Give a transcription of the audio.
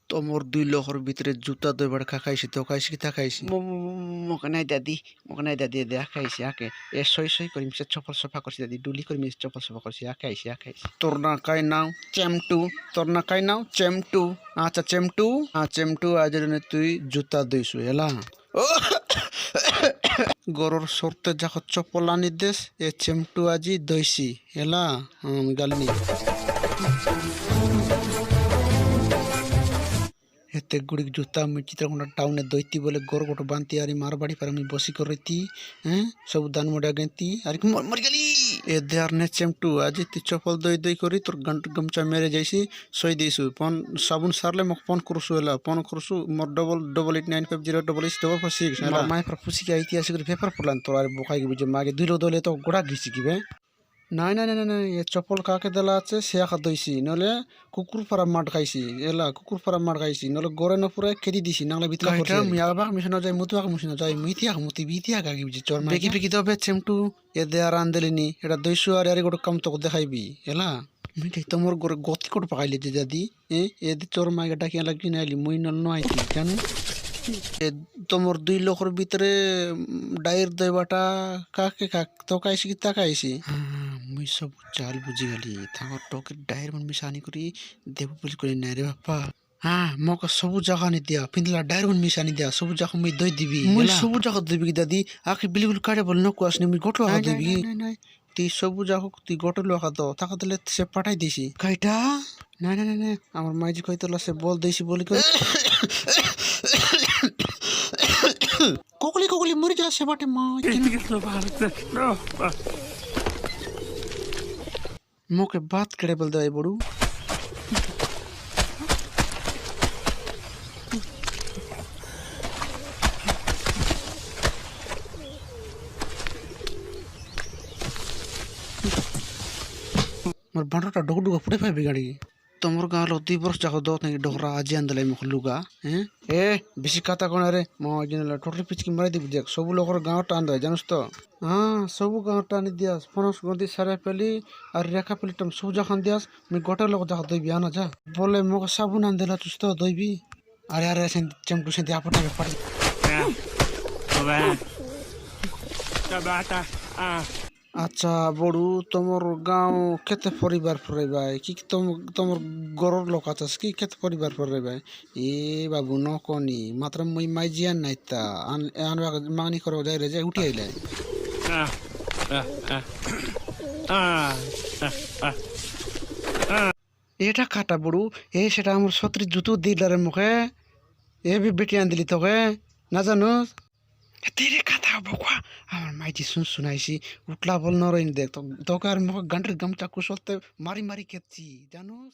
তোমর দুই লোকের ভিতরে জুতা দইবার খাইছি তো খাইছি কি তা খাইছি মকে নাই দাদি দেখা খাইছি আকে এ সই করি মিশে চপল সফা করছি দাদি ডুলি করে মিশে চপল সফা করছি আখাইছি তোর না কাই নাও চেমটু আচ্ছা চেমটু আজ তুই জুতা দইছু এলা গরর সরতে যাক চপল আনি দেশ এ চেমটু আজি দইছি এলা গালনি এতে গুড়িক জুতা আমি চিত্রকোনা টাউনে দইতি বলে গর গোটো বান্তি আরি মার বাড়ি পারে আমি বসি করতি হ্যাঁ সব দান মোড়া গেতি আর মর গেলি এ দেয়ার নে চেমটু আজি তুই চপল দই করি তোর গমচা মেরে যাইছি সই দিছু ফোন সাবুন সারলে মোক ফোন করছু এলা ফোন করছু মোর ডবল 89506666 এলা মাই ফর পুসি কে ইতিহাস করে পেপার পড়লাম তোর আর বকাই গবি যে মাগে দুইলো দলে তো গোড়া গিছি কিবে নাই এ চপল কাকে দেলা আছে সে আখা দইছি নলে কুকুর ফারা মাঠ খাইছি এলা কুকুর ফারা মাঠ খাইছি নলে গরে নপুরে খেদি দিছি নাংলা বিতলা করছে মিয়াবাক মিশন যাই মুতুয়াক মিশন যাই মিতিয়া মুতি বিতিয়া কাকি বিজি চর বেকি দবে চেমটু এ দে আর আনদেলিনি এটা দইছু আর আরে গোট কাম তো দেখাইবি এলা মিটাই তোমার গরে গতি কোট পাকাইলি যে দাদি এ দে চর মাইগা ডাকি লাগি নাইলি মুই নল নইতি জানো তোমর দুই লোকের ভিতরে ডাইর দইবাটা কাকে তো খাইছি কি তা খাইছি মুই সব চাল বুঝি গেলি তাঙ্কর টকের ডাইর মন মিশানি করি দেব বলি করি নাই রে বাপ্পা মক সবু জায়গা নি দিয়া পিন্দলা ডাইর মন মিশানি দিয়া সবু জায়গা মুই দই দিবি মুই সবু জায়গা দিবি কি দাদি আখি বিলিগুল কাটে বল নকু আসনি মুই গটলো আ দিবি তুই সবু জায়গা তুই গটলো আ দাও তাকে দিলে সে পাঠাই দিছি কাইটা না আমার মাইজি কইতলা সে বল দিছি বলি কই কোকলি মরে যা সে বাটে মা মোকে বাত কেড়ে বল দেয় বড়ু মোর বাঁটাটা ডুগা ফুটে পাইবি গাড়ি তোমার গাঁর 2 বর্ষ যাক দত নাকি ডোকরা আজি আনদেলাই মুখ লুগা এ বেশি কথা কোন রে মা জিনলা টোটাল পিচকি মারি দিবি দেখ সবু লোকর গাঁও টান দেয় জানিস তো সবু গাঁও টানি দিয়াস ফনস গন্দি সারে পেলি আর রেখা পেলি টম সবু যখন দিয়াস মুই গোটা লোক যাক দইবি আনা যা বলে মোক সাবুন আন দেলা তুই তো দইবি আরে সেন চেমটু সেন আপটা পারি আচ্ছা বড়ু তোমার গাঁও কেতে পরিবার ফরাইবাই কি তোমার গরর লোক আছাস কি কেতে পরিবার ফরাইবাই এ বাবু নকনি মাত্র মই মাইজিয়ান নাইতা আনবা মাংনি করো যাই রে যাই উঠি আইলে এটা কাটা বড়ু সেটা আমার ছত্রি জুতো দিলারে মুখে বেটি আন দিলি তোকে না জানো তেরে কথা বকা আমার মাইজি শুনাইছি উঠলা বল নরইন দেখ তোকে আর মুখ গান্ডের গামচা কুশলতে মারি খেয়েছি জানোস।